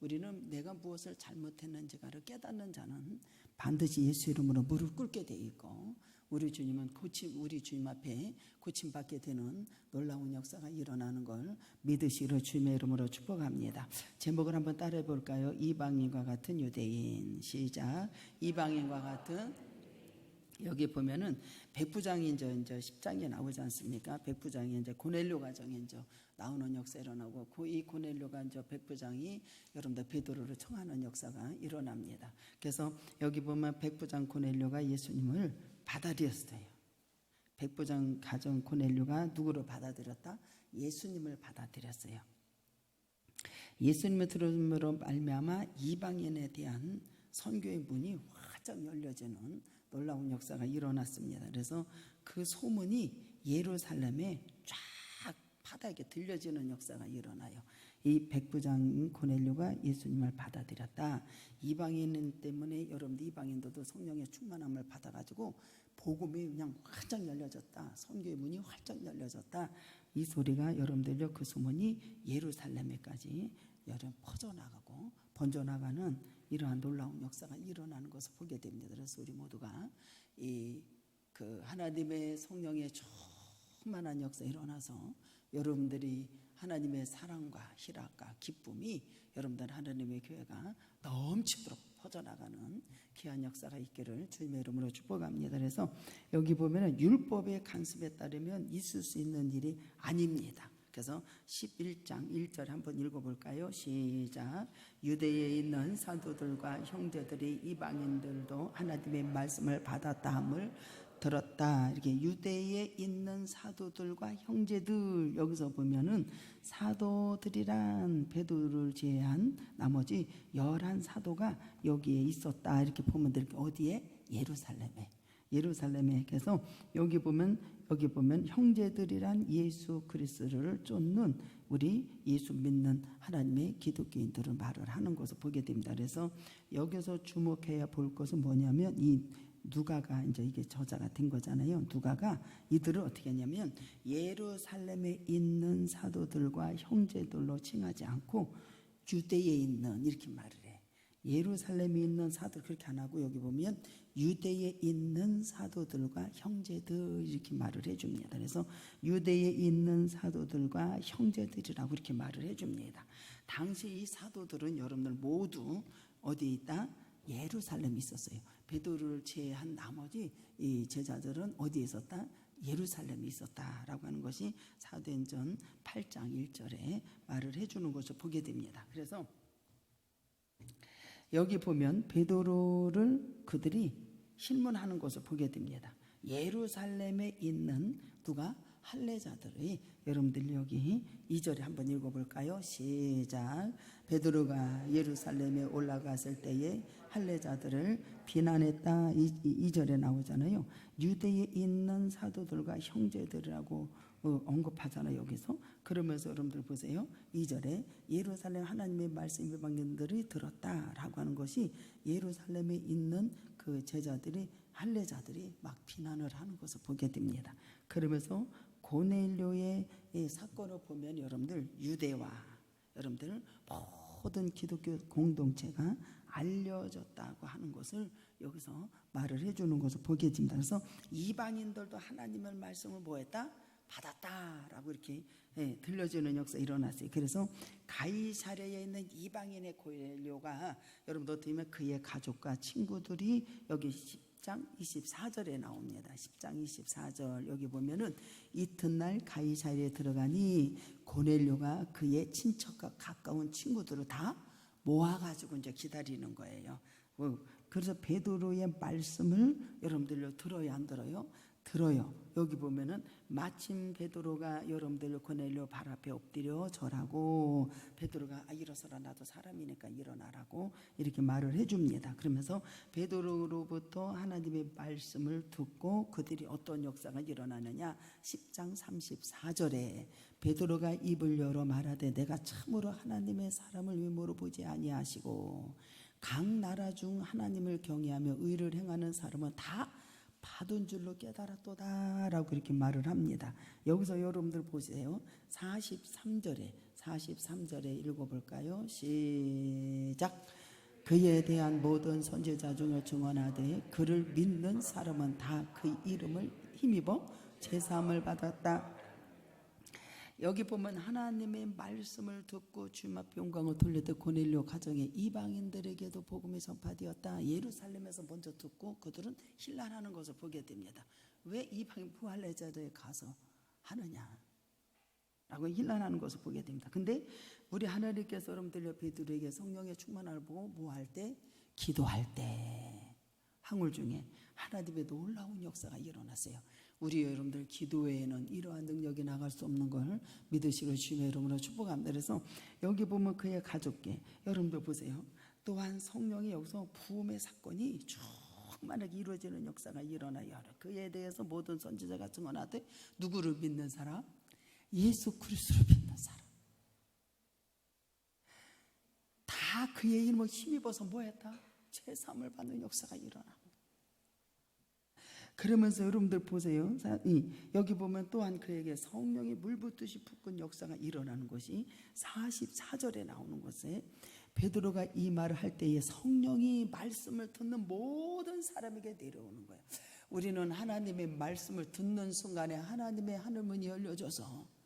우리는 내가 무엇을 잘못했는지가를 깨닫는 자는 반드시 예수 이름으로 무릎 꿇게 돼 있고, 우리 주님은 우리 주님 앞에 고침받게 되는 놀라운 역사가 일어나는 걸 믿으시기를 주님의 이름으로 축복합니다. 제목을 한번 따라해 볼까요? 이방인과 같은 유대인. 시작. 이방인과 같은, 여기 보면은 백부장이 이제 10장에 나오지 않습니까? 백부장이 이제 고넬료 가정에 이제 나오는 역사 일어나고, 이 고넬료가 이제 백부장이 여러분들 베드로를 청하는 역사가 일어납니다. 그래서 여기 보면 백부장 고넬료가 예수님을 받아들였어요. 백부장 가정 고넬료가 누구를 받아들였다? 예수님을 받아들였어요. 예수님을 들음으로 말미암아 이방인에 대한 선교의 문이 활짝 열려지는 놀라운 역사가 일어났습니다. 그래서 그 소문이 예루살렘에 쫙 바닥에 들려지는 역사가 일어나요. 이 백부장 고넬료가 예수님을 받아들였다. 이방인 때문에 여러분들 이방인들도 성령의 충만함을 받아가지고 복음이 그냥 활짝 열려졌다. 선교의 문이 활짝 열려졌다. 이 소리가 여러분들요, 그 소문이 예루살렘에까지 여러분 퍼져나가고 번져나가는 이러한 놀라운 역사가 일어나는 것을 보게 됩니다. 그래서 우리 모두가 그 하나님의 성령의 충만한 역사 일어나서 여러분들이 하나님의 사랑과 희락과 기쁨이 여러분들 하나님의 교회가 넘치도록 퍼져나가는 귀한 역사가 있기를 주님의 이름으로 축복합니다. 그래서 여기 보면은 율법의 간섭에 따르면 있을 수 있는 일이 아닙니다. 그래서 11장 1절 한번 읽어볼까요? 시작. 유대에 있는 사도들과 형제들이 이방인들도 하나님의 말씀을 받았다 함을 들었다. 이렇게 유대에 있는 사도들과 형제들, 여기서 보면은 사도들이란 베드로를 제외한 나머지 11사도가 여기에 있었다. 이렇게 보면 될 게 어디에? 예루살렘에. 그래서 여기 보면 형제들이란 예수 그리스도를 쫓는 우리 예수 믿는 하나님의 기독교인들을 말을 하는 것을 보게 됩니다. 그래서 여기서 주목해야 볼 것은 뭐냐면 이 누가가 이제 이게 저자가 된 거잖아요. 누가가 이들을 어떻게 하냐면 예루살렘에 있는 사도들과 형제들로 칭하지 않고 유대에 있는 이렇게 말을 해. 예루살렘에 있는 사도들 그렇게 안 하고 여기 보면 유대에 있는 사도들과 형제들 이렇게 말을 해줍니다. 그래서 유대에 있는 사도들과 형제들이라고 이렇게 말을 해줍니다. 당시 이 사도들은 여러분들 모두 어디에 있다? 예루살렘에 있었어요. 베드로를 제외한 나머지 이 제자들은 어디에 있었다? 예루살렘에 있었다라고 하는 것이 사도행전 8장 1절에 말을 해주는 것을 보게 됩니다. 그래서 여기 보면 베드로를 그들이 신문하는 것을 보게 됩니다. 예루살렘에 있는 누가? 할례자들이, 여러분들 여기 2절에 한번 읽어볼까요? 시작. 베드로가 예루살렘에 올라갔을 때에 할례자들을 비난했다. 2절에 나오잖아요. 유대에 있는 사도들과 형제들이라고 언급하잖아요. 여기서. 그러면서 여러분들 보세요. 2절에 예루살렘 하나님의 말씀 이방인들이 들었다라고 하는 것이 예루살렘에 있는 그 제자들이, 할례자들이 막 비난을 하는 것을 보게 됩니다. 그러면서 고넬료의 사건을 보면 여러분들 유대와 여러분들 모든 기독교 공동체가 알려졌다고 하는 것을 여기서 말을 해주는 것을 보게 됩니다. 그래서 이방인들도 하나님의 말씀을 뭐했다? 받았다라고 이렇게 들려주는 역사 일어났어요. 그래서 가이사랴에 있는 이방인의 고넬료가 여러분도 들으면 그의 가족과 친구들이 여기 10장 24절에 나옵니다. 10장 24절 여기 보면은 이튿날 가이사랴에 들어가니 고넬료가 그의 친척과 가까운 친구들을 다 모아가지고 이제 기다리는 거예요. 그래서 베드로의 말씀을 여러분들로 들어요, 안 들어요? 들어요. 여기 보면은 마침 베드로가 여러분들 고넬료 발 앞에 엎드려 절하고 베드로가 일어서라, 나도 사람이니까 일어나라고 이렇게 말을 해줍니다. 그러면서 베드로로부터 하나님의 말씀을 듣고 그들이 어떤 역사가 일어나느냐, 10장 34절에 베드로가 입을 열어 말하되 내가 참으로 하나님의 사람을 외모로 보지 아니하시고 각 나라 중 하나님을 경외하며 의를 행하는 사람은 다 받은 줄로 깨달았도다 라고 이렇게 말을 합니다. 여기서 여러분들 보세요. 43절에 43절에 읽어볼까요? 시작. 그에 대한 모든 선지자 중에 증언하되 그를 믿는 사람은 다 그 이름을 힘입어 제사함을 받았다. 여기 보면 하나님의 말씀을 듣고 주님 앞에 영광을 돌리듯 고넬료 가정의 이방인들에게도 복음이 전파되었다. 예루살렘에서 먼저 듣고 그들은 힐난하는 것을 보게 됩니다. 왜 이방인 부할례자들에 가서 하느냐 라고 힐난하는 것을 보게 됩니다. 근데 우리 하나님께서 여러분들 베드로에게 성령의 충만함을 보고 뭐 할 때? 기도할 때 황홀 중에 하나님의 놀라운 역사가 일어났어요. 우리 여러분들 기도 외에는 이러한 능력이 나갈 수 없는 걸 믿으시고 주님의 이름으로 축복합니다. 그래서 여기 보면 그의 가족께 여러분들 보세요. 또한 성령이 여기서 부음의 사건이 충만하게 이루어지는 역사가 일어나요. 그에 대해서 모든 선지자가 증언하되 누구를 믿는 사람? 예수 그리스도를 믿는 사람. 다 그의 이름을 힘입어서 뭐 했다? 제사함을 받는 역사가 일어납니다. 그러면서 여러분들 보세요. 여기 보면 또한 그에게 성령이 물붓듯이 붓는 역사가 일어나는 것이 44절에 나오는 것에 베드로가 이 말을 할 때에 성령이 말씀을 듣는 모든 사람에게 내려오는 거예요. 우리는 하나님의 말씀을 듣는 순간에 하나님의 하늘문이 열려져서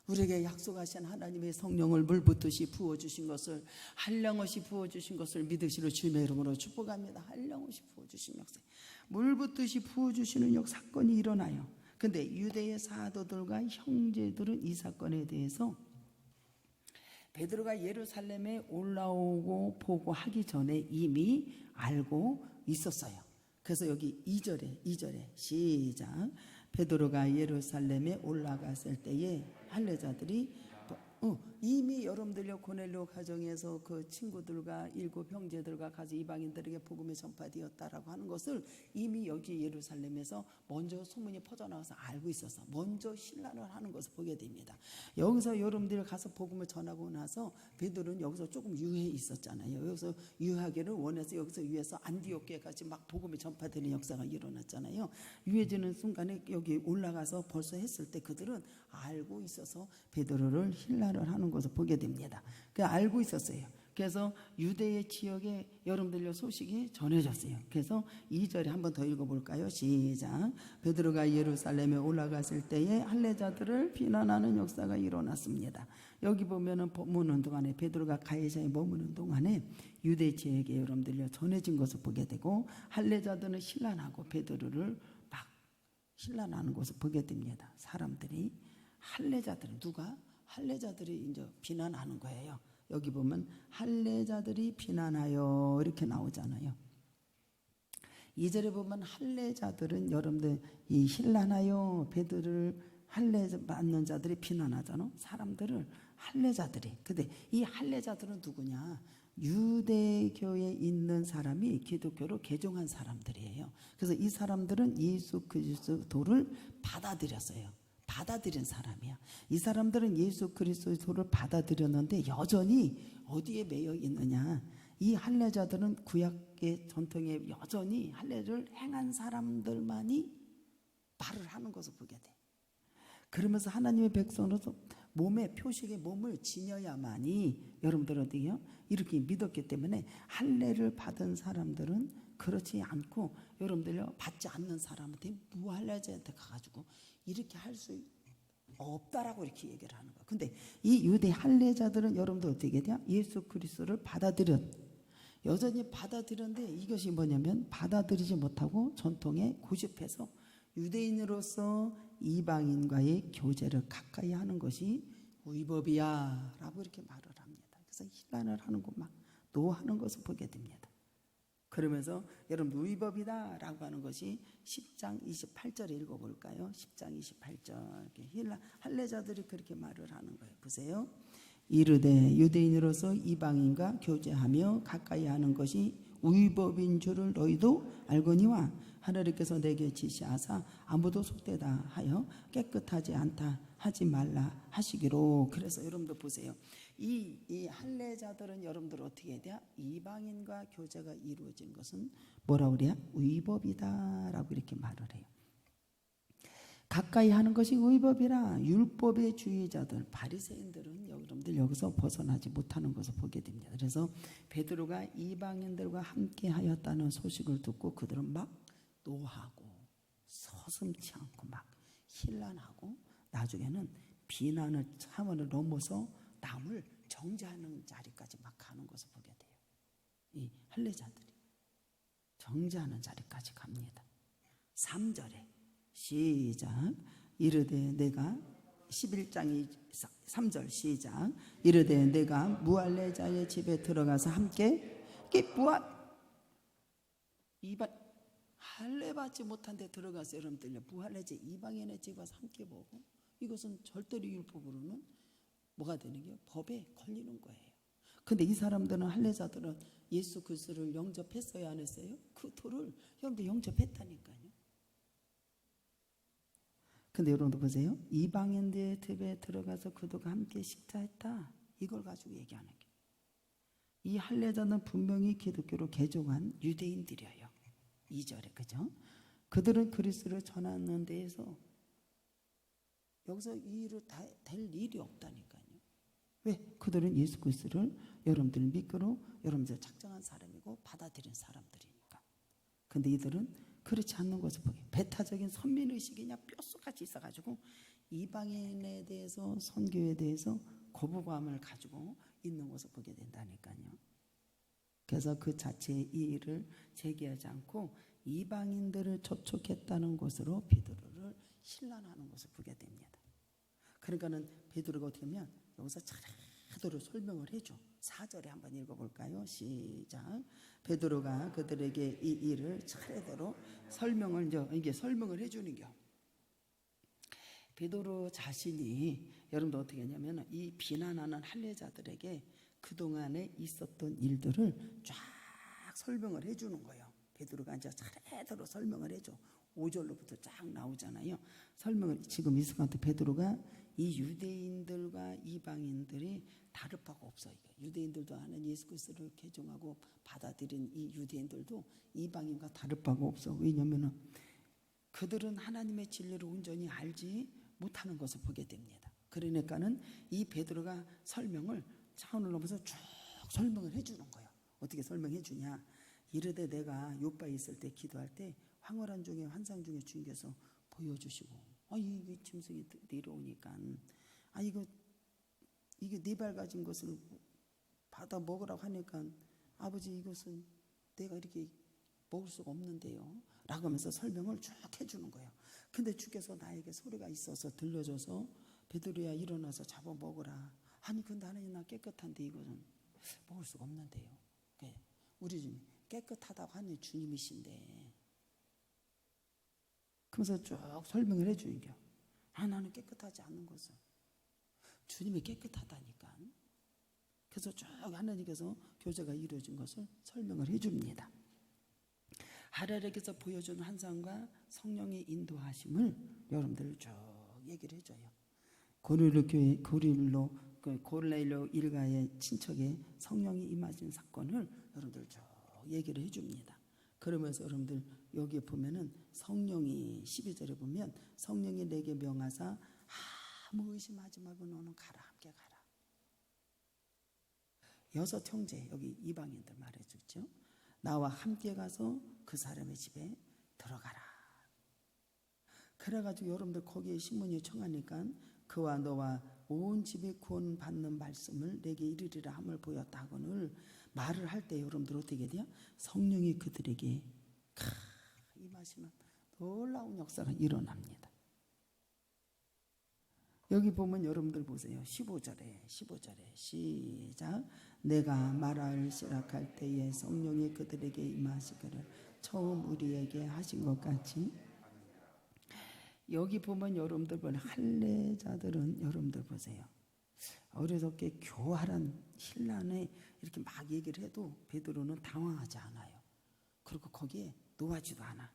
우리에게 약속하신 하나님의 성령을 물붓듯이 부어주신 것을 한량없이 부어주신 것을 믿으시는 주님의 이름으로 축복합니다. 한량없이 부어주신 역사, 물붓듯이 부어주시는 사건이 일어나요. 근데 유대의 사도들과 형제들은 이 사건에 대해서 베드로가 예루살렘에 올라오고 보고 하기 전에 이미 알고 있었어요. 그래서 여기 2절에 시작. 베드로가 예루살렘에 올라갔을 때에 할례자들이 이미 여러분들요 고넬료 가정에서 그 친구들과 일곱 형제들과 가서 이방인들에게 복음이 전파되었다라고 하는 것을 이미 여기 예루살렘에서 먼저 소문이 퍼져나와서 알고 있어서 먼저 신란을 하는 것을 보게 됩니다. 여기서 여러분들이 가서 복음을 전하고 나서 베드로는 여기서 조금 유해 있었잖아요. 여기서 유하기를 원해서 여기서 위에서 안디옥에 같이 막 복음이 전파되는 역사가 일어났잖아요. 유해지는 순간에 여기 올라가서 벌써 했을 때 그들은 알고 있어서 베드로를 힐난을 하는 것을 보게 됩니다. 알고 있었어요. 그래서 유대의 지역에 여러분들요 소식이 전해졌어요. 그래서 2절에 한번 더 읽어볼까요? 시작. 베드로가 예루살렘에 올라갔을 때에 할례자들을 비난하는 역사가 일어났습니다. 여기 보면은 머무는 동안에 베드로가 가이사에 머무는 동안에 유대 지역에 여러분들요 전해진 것을 보게 되고 할례자들은 신란하고 베드로를 막 신란하는 것을 보게 됩니다. 사람들이 할례자들은 누가? 할례자들이 이제 비난하는 거예요. 여기 보면 할례자들이 비난하여 이렇게 나오잖아요. 2절에 보면 할례자들은 여러분들 이 힐난하여 베드로를 할례 받는 자들이 비난하잖아. 사람들을 할례자들이. 근데 이 할례자들은 누구냐? 유대교에 있는 사람이 기독교로 개종한 사람들이에요. 그래서 이 사람들은 예수 그리스도를 받아들였어요. 받아들인 사람이야. 이 사람들은 예수 그리스도의 도를 받아들였는데 여전히 어디에 매여 있느냐? 이 할례자들은 구약의 전통에 여전히 할례를 행한 사람들만이 말을 하는 것을 보게 돼. 그러면서 하나님의 백성으로서 몸의 표식의 몸을 지녀야만이 여러분들 어디요? 이렇게 믿었기 때문에 할례를 받은 사람들은 그렇지 않고 여러분들요 받지 않는 사람한테 무할례자한테 가가지고 이렇게 할 수 없다라고 이렇게 얘기를 하는 거예요. 근데 이 유대 할례자들은 여러분들 어떻게 돼요? 예수 그리스도를 여전히 받아들였는데 이것이 뭐냐면 받아들이지 못하고 전통에 고집해서 유대인으로서 이방인과의 교제를 가까이 하는 것이 위법이야 라고 이렇게 말을 합니다. 그래서 힐난을 하는고 막 노하는 것을 보게 됩니다. 그러면서 여러분 위법이다 라고 하는 것이 10장 28절에 읽어볼까요? 10장 28절 할례자들이 그렇게 말을 하는 거예요. 보세요. 이르되 유대인으로서 이방인과 교제하며 가까이 하는 것이 위법인 줄을 너희도 알거니와 하나님께서 내게 지시하사 아무도 속되다 하여 깨끗하지 않다 하지 말라 하시기로. 그래서 여러분들 보세요. 이 할례자들은 여러분들 어떻게 해야 돼요? 이방인과 교제가 이루어진 것은 뭐라고 그래요? 위법이다 라고 이렇게 말을 해요. 가까이 하는 것이 의법이라. 율법의 주의자들 바리새인들은 여러분들 여기서 벗어나지 못하는 것을 보게 됩니다. 그래서 베드로가 이방인들과 함께 하였다는 소식을 듣고 그들은 막 노하고 서슴지 않고 막 혼란하고 나중에는 비난을 차원을 넘어서 남을 정죄하는 자리까지 막 가는 것을 보게 돼요. 이 할례자들이 정죄하는 자리까지 갑니다. 3절에 시작. 이르되 내가 11장 3절 시작. 이르되 내가 무할례자의 집에 들어가서 함께 이방 할례 받지 못한 데 들어가서 여러분들 무할례자 이방인의 집에 가서 함께 보고 이것은 절대로 율법으로는 뭐가 되는 게 법에 걸리는 거예요. 근데 이 사람들은 할례자들은 예수 그리스도를 영접했어야 안 했어요? 그 도를 여러분들 영접했다니까요. 근데 여러분들 보세요. 이방인들의 집에 들어가서 그들과 함께 식사했다. 이걸 가지고 얘기하는 게. 이 할례자는 분명히 기독교로 개종한 유대인들이에요. 2절에 그죠? 그들은 그리스도를 전하는 데에서 여기서 이 일을 다 될 일이 없다니까요. 왜? 그들은 예수 그리스도를 여러분들 믿기로 여러분들 작정한 사람이고 받아들인 사람들이니까. 근데 이들은 그렇지 않는 것을 보게. 배타적인 선민의식이 그냥 뼛속같이 있어가지고 이방인에 대해서 선교에 대해서 거부감을 가지고 있는 것을 보게 된다니까요. 그래서 그 자체의 이 일을 제기하지 않고 이방인들을 접촉했다는 것으로 베드로를 신란하는 것을 보게 됩니다. 그러니까는 베드로가 어떻게 하면 여기서 차례대로 설명을 해줘. 4절에 한번 읽어볼까요? 시작. 베드로가 그들에게 이 일을 차례대로 설명을 해주는겨. 베드로 자신이 여러분들 어떻게 하냐면 이 비난하는 할례자들에게 그동안에 있었던 일들을 쫙 설명을 해주는 거예요. 베드로가 이제 차례대로 설명을 해줘. 5절로부터 쫙 나오잖아요. 설명을 지금 이 순간 베드로가 이 유대인들과 이방인들이 다를 바가 없어요. 유대인들도 하는 예수 그리스도를 개종하고 받아들인 이 유대인들도 이방인과 다를 바가 없어. 왜냐하면 그들은 하나님의 진리를 온전히 알지 못하는 것을 보게 됩니다. 그러니까는 이 베드로가 설명을 차원을 넘어서 쭉 설명을 해주는 거예요. 어떻게 설명해 주냐? 이르되 내가 요바에 있을 때 기도할 때 황홀한 중에 환상 중에 주님께서 보여주시고 이게 짐승이 내려오니까 이게 네 발 가진 것을 받아 먹으라고 하니까 아버지 이것은 내가 이렇게 먹을 수가 없는데요 라고 하면서 설명을 쭉 해주는 거예요. 근데 주께서 나에게 소리가 있어서 들려줘서 베드로야 일어나서 잡아 먹으라. 아니 근데 하나님 나 깨끗한데 이것은 먹을 수가 없는데요. 우리 주님 깨끗하다고 하는 주님이신데 그러면서 쭉 설명을 해주는 겨. 나는 깨끗하지 않은 것을 주님이 깨끗하다니까. 그래서 쭉 하나님께서 교제가 이루어진 것을 설명을 해줍니다. 하나님께서 보여준 환상과 성령의 인도하심을 여러분들 쭉 얘기를 해줘요. 고릴로 일가의 친척의 성령이 임하신 사건을 여러분들 쭉 얘기를 해줍니다. 그러면서 여러분들 여기에 보면은 성령이 12절에 보면 성령이 내게 명하사 아무 의심하지 말고 너는 가라. 함께 가라. 6 형제 여기 이방인들 말해주죠. 나와 함께 가서 그 사람의 집에 들어가라. 그래가지고 여러분들 거기에 신문이 청하니까 그와 너와 온 집이 구원받는 말씀을 내게 이르리라 함을 보였다 하거늘 말을 할 때 여러분들 어떻게 돼요? 성령이 그들에게 임하시면 놀라운 역사가 일어납니다. 여기 보면 여러분들 보세요. 15절에 시작. 내가 말할 시작할 때에 성령이 그들에게 임하시기를 처음 우리에게 하신 것 같이. 여기 보면 여러분들 보면 할례자들은 여러분들 보세요. 어리석게 교활한 신란에 이렇게 막 얘기를 해도 베드로는 당황하지 않아요. 그리고 거기에 노하지도 않아.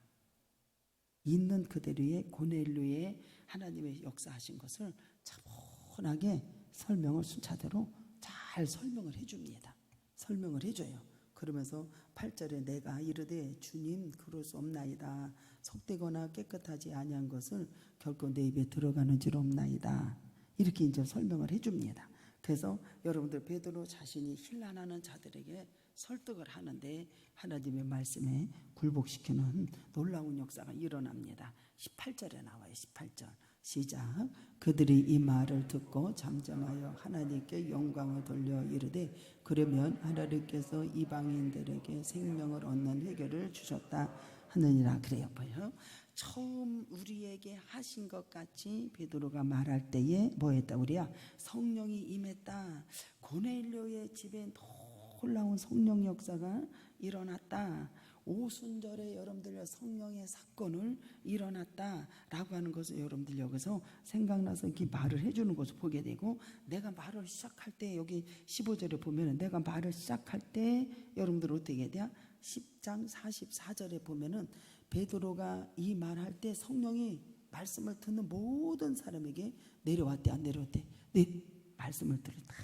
있는 그대로의 고넬료의 하나님의 역사하신 것을 차분하게 설명을 순차대로 잘 설명을 해줍니다. 설명을 해줘요. 그러면서 8절에 내가 이르되 주님 그럴 수 없나이다. 속되거나 깨끗하지 아니한 것을 결코 내 입에 들어가는 줄 없나이다. 이렇게 이제 설명을 해줍니다. 그래서 여러분들 베드로 자신이 힐난하는 자들에게 설득을 하는데 하나님의 말씀에 굴복시키는 놀라운 역사가 일어납니다. 18절에 나와요. 18절 시작. 그들이 이 말을 듣고 잠잠하여 하나님께 영광을 돌려 이르되 그러면 하나님께서 이방인들에게 생명을 얻는 해결을 주셨다 하느니라. 그래요. 보여? 처음 우리에게 하신 것 같이 베드로가 말할 때에 뭐했다 우리야? 성령이 임했다. 고넬료의 집에 놀라운 성령 역사가 일어났다. 오순절에 여러분들 성령의 사건을 일어났다라고 하는 것을 여러분들 여기서 생각나서 이렇게 말을 해주는 것을 보게 되고, 내가 말을 시작할 때 여기 15절에 보면은 내가 말을 시작할 때 여러분들 어떻게 돼요? 10장 44절에 보면은 베드로가 이 말할 때 성령이 말씀을 듣는 모든 사람에게 내려왔대 안 내려왔대? 네, 말씀을 들었다.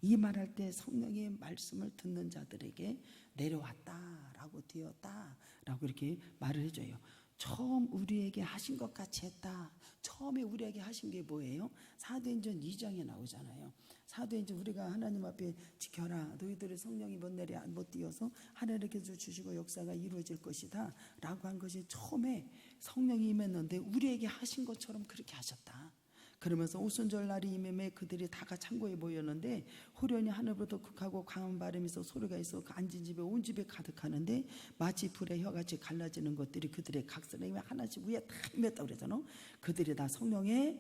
이 말할 때 성령의 말씀을 듣는 자들에게 내려왔다라고 되었다라고 이렇게 말을 해줘요. 처음 우리에게 하신 것 같이 했다. 처음에 우리에게 하신 게 뭐예요? 사도행전 2장에 나오잖아요. 사도행전 우리가 하나님 앞에 지켜라. 너희들의 성령이 못 띄어서 하나님께서 주시고 역사가 이루어질 것이다 라고 한 것이 처음에 성령이 임했는데 우리에게 하신 것처럼 그렇게 하셨다. 그러면서 오순절 날이 임함에 그들이 다가 창고에 모였는데 호련히 하늘부터 극하고 강한 바람이 있어 소리가 있어 그 앉은 집에 온 집에 가득하는데 마치 불의 혀같이 갈라지는 것들이 그들의 각선에 하나씩 위에 다 임했다고 그러잖아. 그들이 다 성령의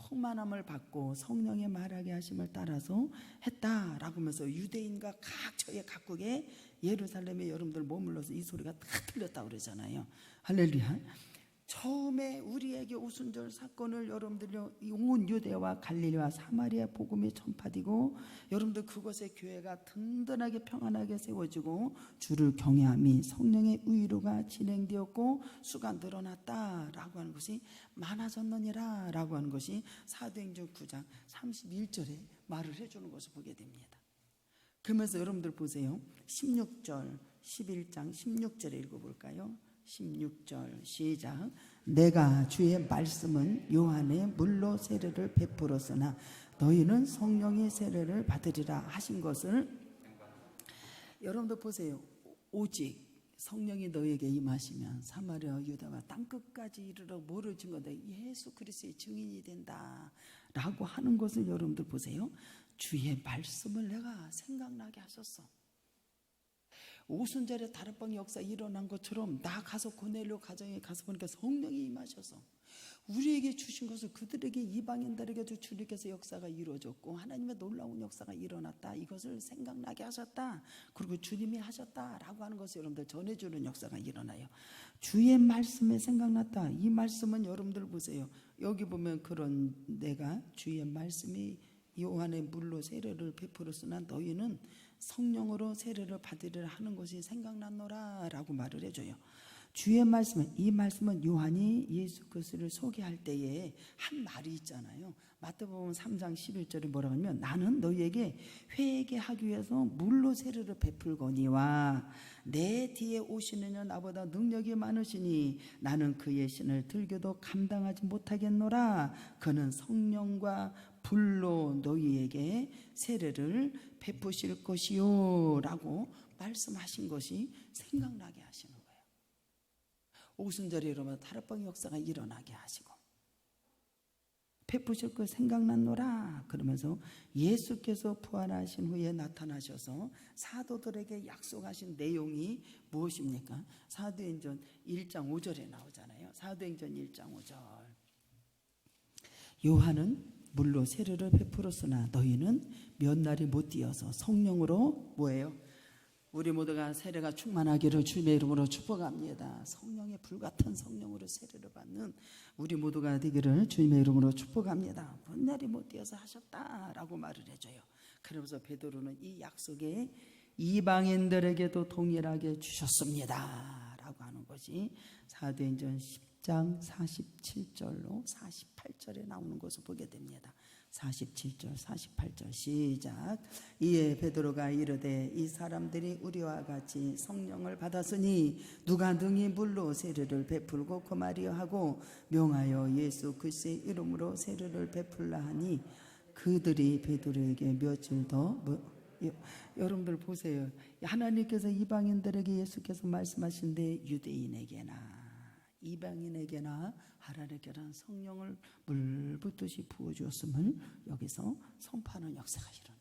충만함을 받고 성령의 말하게 하심을 따라서 했다라고 하면서 유대인과 각 저의 각국에 예루살렘에 여러분들 머물러서 이 소리가 다 들렸다고 그러잖아요. 할렐루야. 처음에 우리에게 오순절 사건을 여러분들이 온 유대와 갈릴리와 사마리아 복음이 전파되고 여러분들 그곳의 교회가 든든하게 평안하게 세워지고 주를 경외함이 성령의 의로가 진행되었고 수가 늘어났다라고 하는 것이 많아졌느니라 라고 하는 것이 사도행전 9장 31절에 말을 해주는 것을 보게 됩니다. 그러면서 여러분들 보세요. 16절 11장 16절에 읽어볼까요? 16절 시작. 내가 주의 말씀은 요한의 물로 세례를 베풀었으나 너희는 성령의 세례를 받으리라 하신 것을 여러분들 보세요. 오직 성령이 너에게 임하시면 사마리아 유다와 땅끝까지 이르러 뭐를 증거한다? 예수 그리스도의 증인이 된다 라고 하는 것을 여러분들 보세요. 주의 말씀을 내가 생각나게 하셨어. 오순절에 다락방 역사 일어난 것처럼 나 가서 고넬료 가정에 가서 보니까 성령이 임하셔서 우리에게 주신 것을 그들에게 이방인들에게도 주님께서 역사가 이루어졌고 하나님의 놀라운 역사가 일어났다. 이것을 생각나게 하셨다. 그리고 주님이 하셨다라고 하는 것을 여러분들 전해주는 역사가 일어나요. 주의 말씀에 생각났다. 이 말씀은 여러분들 보세요. 여기 보면 그런 내가 주의 말씀이 요한의 물로 세례를 베풀었으나 너희는 성령으로 세례를 받으리라 하는 것이 생각났노라 라고 말을 해줘요. 주의 말씀은 이 말씀은 요한이 예수 그리스도를 소개할 때에 한 말이 있잖아요. 마태복음 3장 11절에 뭐라고 하면 나는 너희에게 회개하기 위해서 물로 세례를 베풀거니와 내 뒤에 오시는 이는 나보다 능력이 많으시니 나는 그의 신을 들겨도 감당하지 못하겠노라. 그는 성령과 불로 너희에게 세례를 베푸실 것이요 라고 말씀하신 것이 생각나게 하시는 거예요. 오순절에 이러면 다락방 역사가 일어나게 하시고 베푸실 것 생각났노라 그러면서 예수께서 부활하신 후에 나타나셔서 사도들에게 약속하신 내용이 무엇입니까? 사도행전 1장 5절에 나오잖아요. 사도행전 1장 5절 요한은 물로 세례를 베풀었으나 너희는 몇 날이 못 뛰어서 성령으로 뭐예요? 우리 모두가 세례가 충만하기를 주님의 이름으로 축복합니다. 성령의 불같은 성령으로 세례를 받는 우리 모두가 되기를 주님의 이름으로 축복합니다. 몇 날이 못 뛰어서 하셨다라고 말을 해줘요. 그러면서 베드로는 이 약속에 이방인들에게도 동일하게 주셨습니다 라고 하는 것이 사도행전 10장 47절로 48절에 나오는 것을 보게 됩니다. 47절 48절 시작. 이에 베드로가 이르되 이 사람들이 우리와 같이 성령을 받았으니 누가 능히 물로 세례를 베풀고 그말이여 하고 명하여 예수 그리스도의 이름으로 세례를 베풀라 하니 그들이 베드로에게 며칠 더 여러분들 보세요. 하나님께서 이방인들에게 예수께서 말씀하신데 유대인에게나 이방인에게나 하나님께서는 성령을 물붓듯이 부어주었음을 여기서 선포하는 역사가 일어나.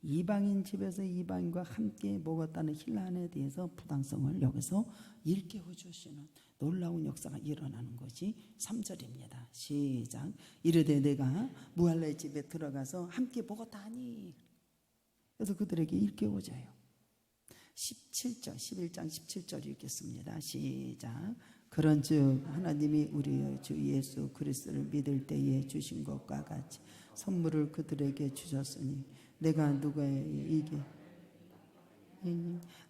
이방인 집에서 이방인과 함께 먹었다는 힐란에 대해서 부당성을 여기서 일깨워 주시는 놀라운 역사가 일어나는 것이 3절입니다. 시작. 이르되 내가 무할레 집에 들어가서 함께 먹었다 하니. 그래서 그들에게 일깨워줘요. 17절 11장 17절 읽겠습니다. 시작. 그런즉 하나님이 우리의 주 예수 그리스도를 믿을 때에 주신 것과 같이 선물을 그들에게 주셨으니 내가 누구에게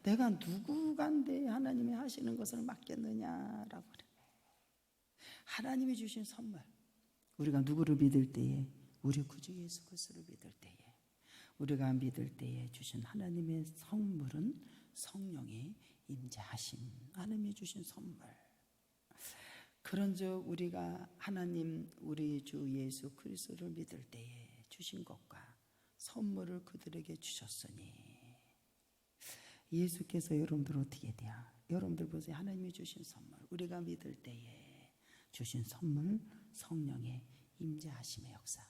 내가 누구간데 하나님이 하시는 것을 맡겠느냐라고 그래. 하나님이 주신 선물, 우리가 누구를 믿을 때에, 우리 구주 예수 그리스도를 믿을 때에, 우리가 믿을 때에 주신 하나님의 선물은 성령의 임재하심, 하나님이 주신 선물. 그런즉 우리가 하나님 우리 주 예수 그리스도를 믿을 때에 주신 것과 선물을 그들에게 주셨으니, 예수께서 여러분들 어떻게 돼요? 여러분들 보세요. 하나님이 주신 선물, 우리가 믿을 때에 주신 선물, 성령의 임재하심의 역사.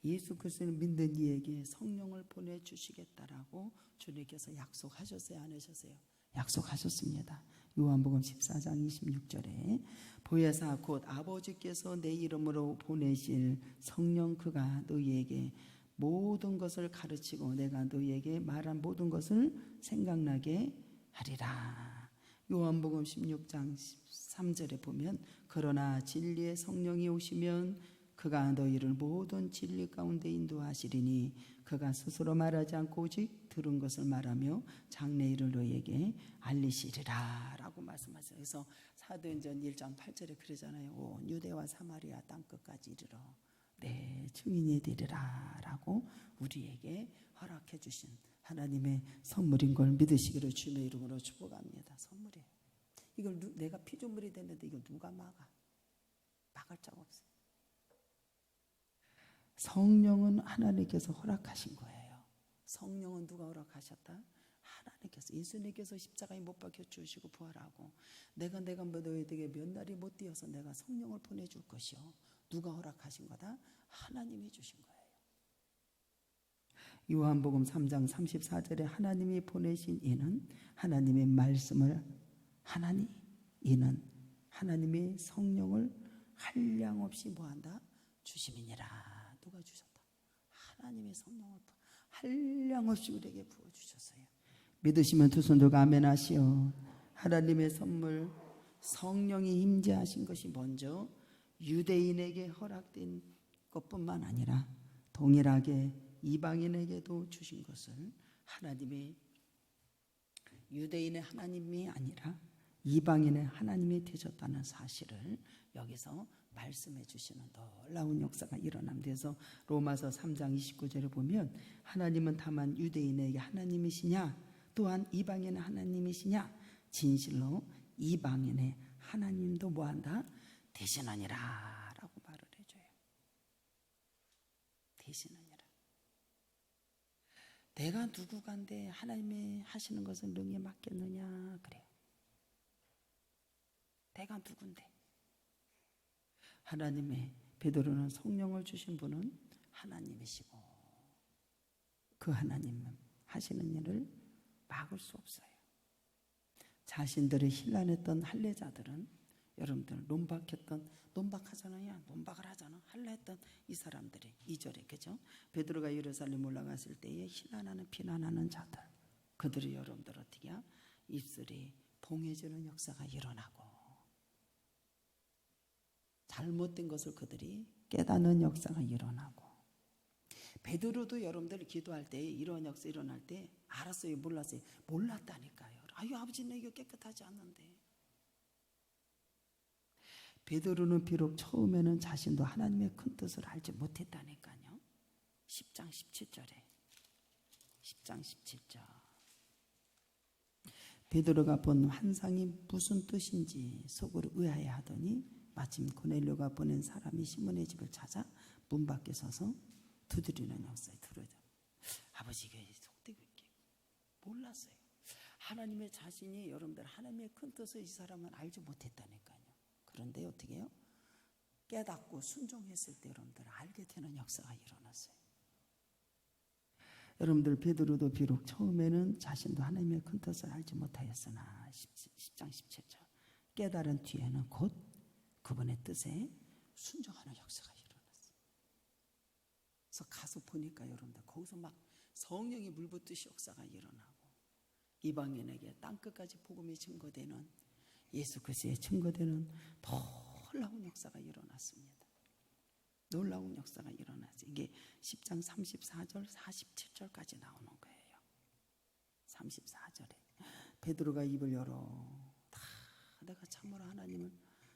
예수 그리스도를 믿는 이에게 성령을 보내주시겠다라고 주님께서 약속하셨어요? 안 하셨어요? 약속하셨습니다. 요한복음 14장 26절에 보혜사 곧 아버지께서 내 이름으로 보내실 성령 그가 너희에게 모든 것을 가르치고 내가 너희에게 말한 모든 것을 생각나게 하리라. 요한복음 16장 13절에 보면 그러나 진리의 성령이 오시면 그가 너희를 모든 진리 가운데 인도하시리니 그가 스스로 말하지 않고 오직 들은 것을 말하며 장래일을 너희에게 알리시리라 라고 말씀하세요. 그래서 사도행전 1장 8절에 그러잖아요. 온 유대와 사마리아 땅끝까지 이르러 내 증인이 되리라 라고 우리에게 허락해 주신 하나님의 선물인 걸 믿으시기를 주님의 이름으로 축복합니다. 선물이에요. 이걸 내가 피조물이 됐는데 이걸 누가 막아? 막을 자가 없어요. 성령은 하나님께서 허락하신 거예요. 성령은 누가 허락하셨다? 하나님께서. 예수님께서 십자가에 못 박혀 주시고 부활하고 내가 너희에게 몇 날이 못 뛰어서 내가 성령을 보내줄 것이요. 누가 허락하신 거다? 하나님이 주신 거예요. 요한복음 3장 34절에 하나님이 보내신 이는 하나님의 말씀을 이는 하나님의 성령을 한량없이 뭐한다? 주심이니라. 누가 주셨다? 하나님의 성령을 한량없이 우리에게 부어주셨어요. 믿으시면 두 손 들고 아멘 하시오. 하나님의 선물 성령이 임재하신 것이 먼저 유대인에게 허락된 것뿐만 아니라 동일하게 이방인에게도 주신 것을 하나님의 유대인의 하나님이 아니라 이방인의 하나님이 되셨다는 사실을 여기서 말씀해 주시는 놀라운 역사가 일어납니다. 그래서 로마서 3장 29절에 보면 하나님은 다만 유대인에게 하나님이시냐 또한 이방인의 하나님이시냐 진실로 이방인의 하나님도 뭐한다? 대신하니라 라고 말을 해줘요. 대신하니라. 내가 누구간데 하나님이 하시는 것을 능히 맡겠느냐 그래요. 내가 누군데? 하나님의 베드로는 성령을 주신 분은 하나님이시고 그 하나님은 하시는 일을 막을 수 없어요. 자신들을 힐난했던 할례자들은 여러분들 논박하잖아요. 논박을 하잖아. 할례했던 이 사람들이 2절에 그죠? 베드로가 예루살렘 올라갔을 때에 힐난하는 비난하는 자들 그들이 여러분들 어떻게 해요? 입술이 봉해지는 역사가 일어나고 잘못된 것을 그들이 깨닫는 역사가 일어나고 베드로도 여러분들 기도할 때 이런 역사 일어날 때 알았어요? 몰랐어요? 몰랐다니까요. 아유 아버지 내 이거 깨끗하지 않는데 베드로는 비록 처음에는 자신도 하나님의 큰 뜻을 알지 못했다니까요. 10장 17절에 10장 17절 베드로가 본 환상이 무슨 뜻인지 속으로 의아해하더니 마침 고넬료가 보낸 사람이 시몬의 집을 찾아 문 밖에 서서 두드리는 역사에 들어오죠. 아버지가 속되고 있게 몰랐어요. 하나님의 자신이 여러분들 하나님의 큰 뜻을 이 사람은 알지 못했다니까요. 그런데 어떻게 해요? 깨닫고 순종했을 때 여러분들 알게 되는 역사가 일어났어요. 여러분들 베드로도 비록 처음에는 자신도 하나님의 큰 뜻을 알지 못하였으나 10장 17절 깨달은 뒤에는 곧 그분의 뜻에 순종하는 역사가 일어났어요. 그래서 가서 보니까 여러분들 거기서 막 성령이 물붓듯이 역사가 일어나고 이방인에게 땅끝까지 복음이 증거되는 예수 그리스도의 증거되는 놀라운 역사가 일어났습니다. 놀라운 역사가 일어났어요. 이게 10장 34절 47절까지 나오는 거예요. 34절에 베드로가 입을 열어 다 내가 참으로 하나님을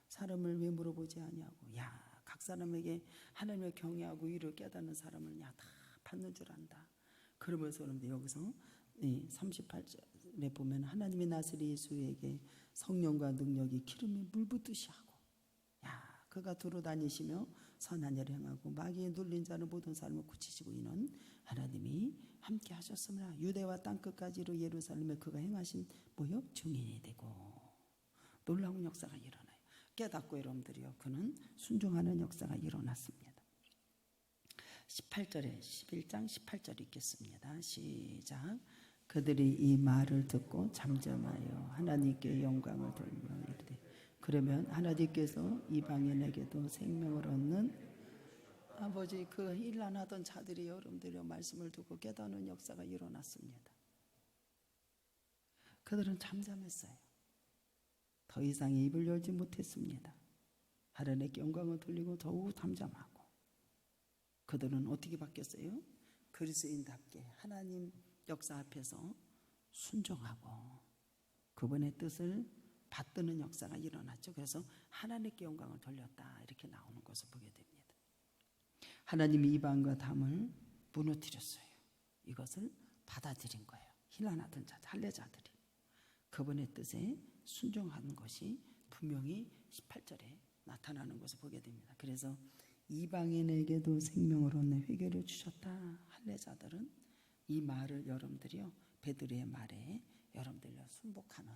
사람을 왜 물어보지 않냐고 각 사람에게 하나님을 경외하고 이를 깨닫는 사람을 다 받는 줄 안다. 그러면서 여러분들 여기서 38절에 보면 하나님의 나사렛 예수에게 성령과 능력이 기름이 물붓듯이 하고 그가 두루 다니시며 선한 일을 행하고 마귀에 눌린 자는 모든 사람을 고치시고 이는 하나님이 함께 하셨으므로 유대와 땅끝까지로 예루살렘에 그가 행하신 증인이 되고 놀라운 역사가 일어나요. 깨닫고 여러분들이요 그는 순종하는 역사가 일어났습니다. 18절에 11장 18절 읽겠습니다. 시작. 그들이 이 말을 듣고 잠잠하여 하나님께 영광을 돌리며 이르되 그러면 하나님께서 이방인에게도 생명을 얻는 아버지 그 일난하던 자들이 여러분들의 말씀을 듣고 깨닫는 역사가 일어났습니다. 그들은 잠잠했어요. 더 이상 입을 열지 못했습니다. 하나님께 영광을 돌리고 더욱 잠잠하고 그들은 어떻게 바뀌었어요? 그리스도인답게 하나님 역사 앞에서 순종하고 그분의 뜻을 받드는 역사가 일어났죠. 그래서 하나님께 영광을 돌렸다 이렇게 나오는 것을 보게 됩니다. 하나님이 이방과 담을 무너뜨렸어요. 이것을 받아들인 거예요. 힐난하던 자, 할례자들이 그분의 뜻에 순종하는 것이 분명히 18절에 나타나는 것을 보게 됩니다. 그래서 이방인에게도 생명을 얻는 회개를 주셨다. 할례자들은 이 말을 여러분들이요 베드로의 말에 여러분들요 순복하는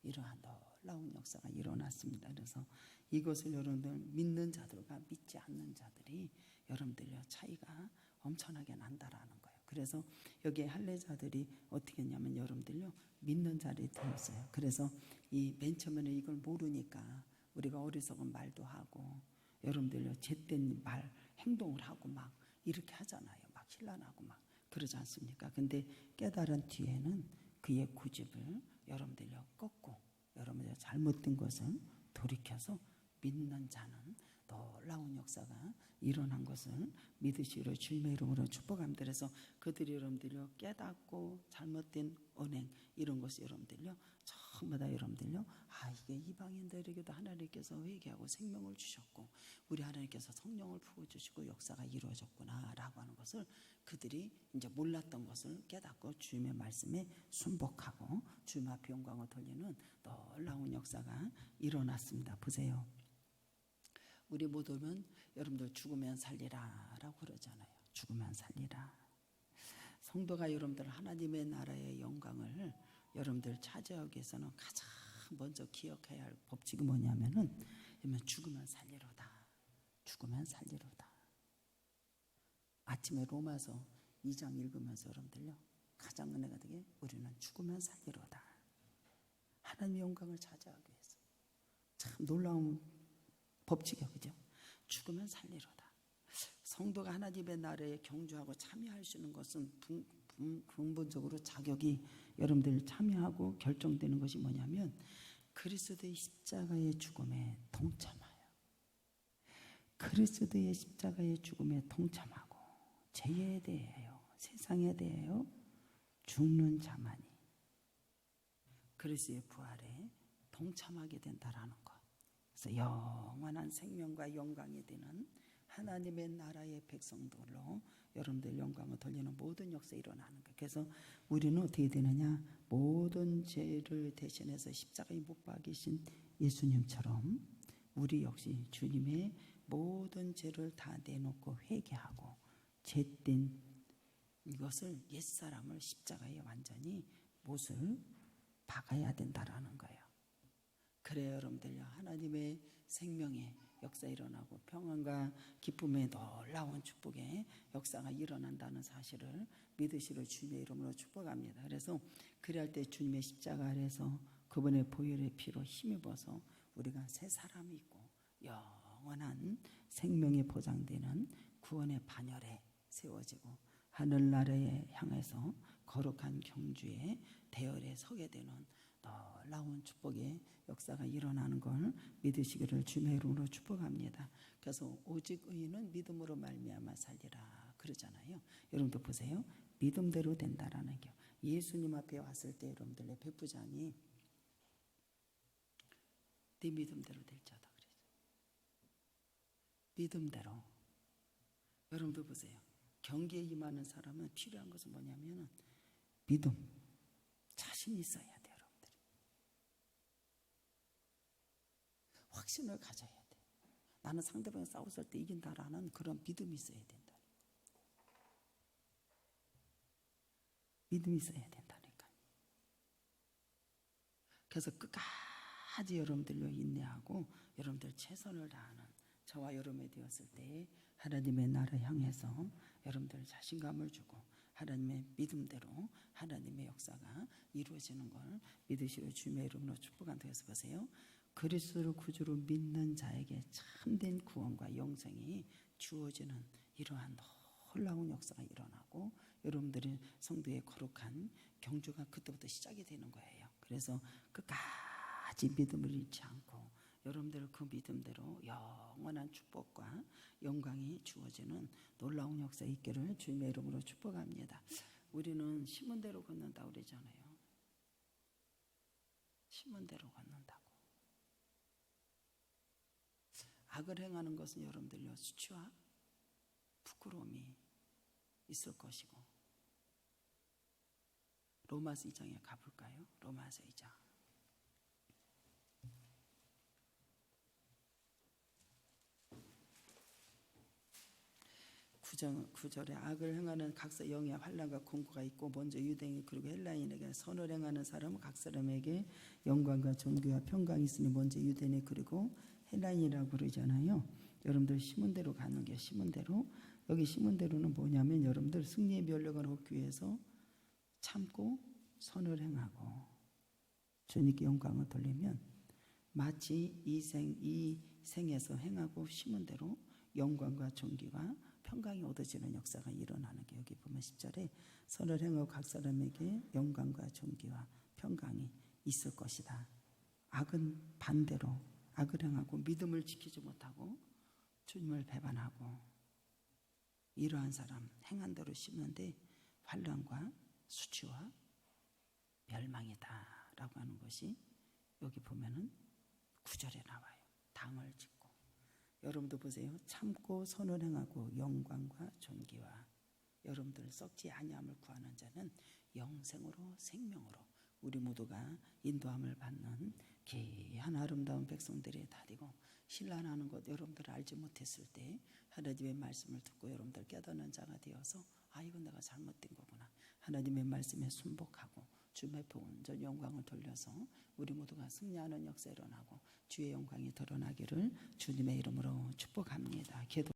이러한 놀라운 역사가 일어났습니다. 그래서 이것을 여러분들 믿는 자들과 믿지 않는 자들이 여러분들요 차이가 엄청나게 난다라는 거예요. 그래서 여기에 할례자들이 어떻게 했냐면 여러분들요 믿는 자리에 들었어요. 그래서 이 맨 처음에는 이걸 모르니까 우리가 어리석은 말도 하고 여러분들요 잿된 말 행동을 하고 막 이렇게 하잖아요. 막 힐난하고 막 그러지 않습니까? 근데 깨달은 뒤에는 그의 고집을 여러분들요 꺾고 여러분들 잘못된 것을 돌이켜서 믿는 자는 놀라운 역사가 일어난 것을 믿으시기로 주님의 이름으로 축복합니다. 그래서 그들이 여러분들요 깨닫고 잘못된 언행 이런 것이 여러분들요 전부 다 여러분들요 이게 이방인들에게도 하나님께서 회개하고 생명을 주셨고 우리 하나님께서 성령을 부어주시고 역사가 이루어졌구나라고 하는 것을 그들이 이제 몰랐던 것을 깨닫고 주님의 말씀에 순복하고 주님 앞에 영광을 돌리는 놀라운 역사가 일어났습니다. 보세요. 우리 모두는 여러분들 죽으면 살리라 라고 그러잖아요. 죽으면 살리라. 성도가 여러분들 하나님의 나라의 영광을 여러분들 차지하기 위해서는 가장 먼저 기억해야 할 법칙이 뭐냐면은 죽으면 살리로다. 죽으면 살리로다. 아침에 로마서 2장 읽으면서 여러분들요 가장 은혜가 되게 우리는 죽으면 살리로다. 하나님의 영광을 차지하기 위해서 참 놀라운 법칙이요, 그죠? 죽으면 살리로다. 성도가 하나님의 나라에 경주하고 참여할 수 있는 것은 근본적으로 자격이 여러분들 참여하고 결정되는 것이 뭐냐면 그리스도의 십자가의 죽음에 동참하여 그리스도의 십자가의 죽음에 동참하고 죄에 대하여 세상에 대하여 죽는 자만이 그리스도의 부활에 동참하게 된다라는 것. 그래서 영원한 생명과 영광이 되는 하나님의 나라의 백성들로 여러분들 영광을 돌리는 모든 역사가 일어나는 거예요. 그래서 우리는 어떻게 되느냐, 모든 죄를 대신해서 십자가에 못 박이신 예수님처럼 우리 역시 주님의 모든 죄를 다 내놓고 회개하고 죄된 이것을 옛사람을 십자가에 완전히 못을 박아야 된다라는 거예요. 그래야 여러분들요, 하나님의 생명의 역사 일어나고 평안과 기쁨의 놀라운 축복의 역사가 일어난다는 사실을 믿으시러 주님의 이름으로 축복합니다. 그래서 그럴 때 주님의 십자가 아래서 그분의 보혈의 피로 힘입어서 우리가 새 사람이 있고 영원한 생명이 보장되는 구원의 반열에 세워지고 하늘나라에 향해서 거룩한 경주의 대열에 서게 되는 놀라운 축복의 역사가 일어나는 걸 믿으시기를 주님의 이름으로 축복합니다. 그래서 오직 의인은 믿음으로 말미암아 살리라 그러잖아요. 여러분도 보세요. 믿음대로 된다라는 게 예수님 앞에 왔을 때 여러분들의 백부장이 네 믿음대로 될 자다 그랬어요. 믿음대로. 여러분도 보세요. 경계에 임하는 사람은 필요한 것은 뭐냐면 믿음, 자신이 있어야 돼요. 여러분들이 확신을 가져야 돼. 나는 상대방이 싸웠을 때 이긴다라는 그런 믿음이 있어야 된다. 믿음이 있어야 된다니까. 그래서 끝까지 여러분들로 인내하고 여러분들 최선을 다하는 저와 여러분이 되었을 때 하나님의 나라 향해서 여러분들 자신감을 주고 하나님의 믿음대로 하나님의 역사가 이루어지는 걸 믿으시고 주님의 이름으로 축복한다. 해서 보세요. 그리스도를 구주로 믿는 자에게 참된 구원과 영생이 주어지는 이러한 놀라운 역사가 일어나고 여러분들의 성도의 거룩한 경주가 그때부터 시작이 되는 거예요. 그래서 끝까지 믿음을 잃지 않고 여러분들 그 믿음대로 영원한 축복과 영광이 주어지는 놀라운 역사 있기를 주님의 이름으로 축복합니다. 우리는 심은 대로 걷는다고 그러잖아요. 심은 대로 걷는다고. 악을 행하는 것은 여러분들요, 수치와 부끄러움이 있을 것이고. 로마서 2장에 가볼까요? 로마서 2장. 9절에 악을 행하는 각사 영의 환난과 공고가 있고 먼저 유대인 그리고 헬라인에게 선을 행하는 사람은 각 사람에게 영광과 존귀와 평강이 있으니 먼저 유대인 그리고 헬라인이라고 그러잖아요. 여러분들 심은 대로 가는 게 심은 대로. 여기 심은 대로는 뭐냐면 여러분들 승리의 면력을 얻기 위해서 참고 선을 행하고 주님께 영광을 돌리면 마치 이 생에서 행하고 심은 대로 영광과 존귀와 평강이 얻어지는 역사가 일어나는 게 여기 보면 10절에 선을 행하고 각 사람에게 영광과 존귀와 평강이 있을 것이다. 악은 반대로 악을 행하고 믿음을 지키지 못하고 주님을 배반하고 이러한 사람 행한 대로 심는데 환난과 수치와 멸망이다 라고 하는 것이 여기 보면은 9절에 나와요. 당을 짓고 여러분도 보세요. 참고 선을 행하고 영광과 존귀와 여러분들 썩지 아니함을 구하는 자는 영생으로 생명으로 우리 모두가 인도함을 받는 귀한 아름다운 백성들이 다리고 신란하는 것 여러분들 알지 못했을 때 하나님의 말씀을 듣고 여러분들 깨닫는 자가 되어서 이건 내가 잘못된 거구나. 하나님의 말씀에 순복하고 주님의 온전 영광을 돌려서 우리 모두가 승리하는 역사 일어나고 주의 영광이 드러나기를 주님의 이름으로 축복합니다. 기도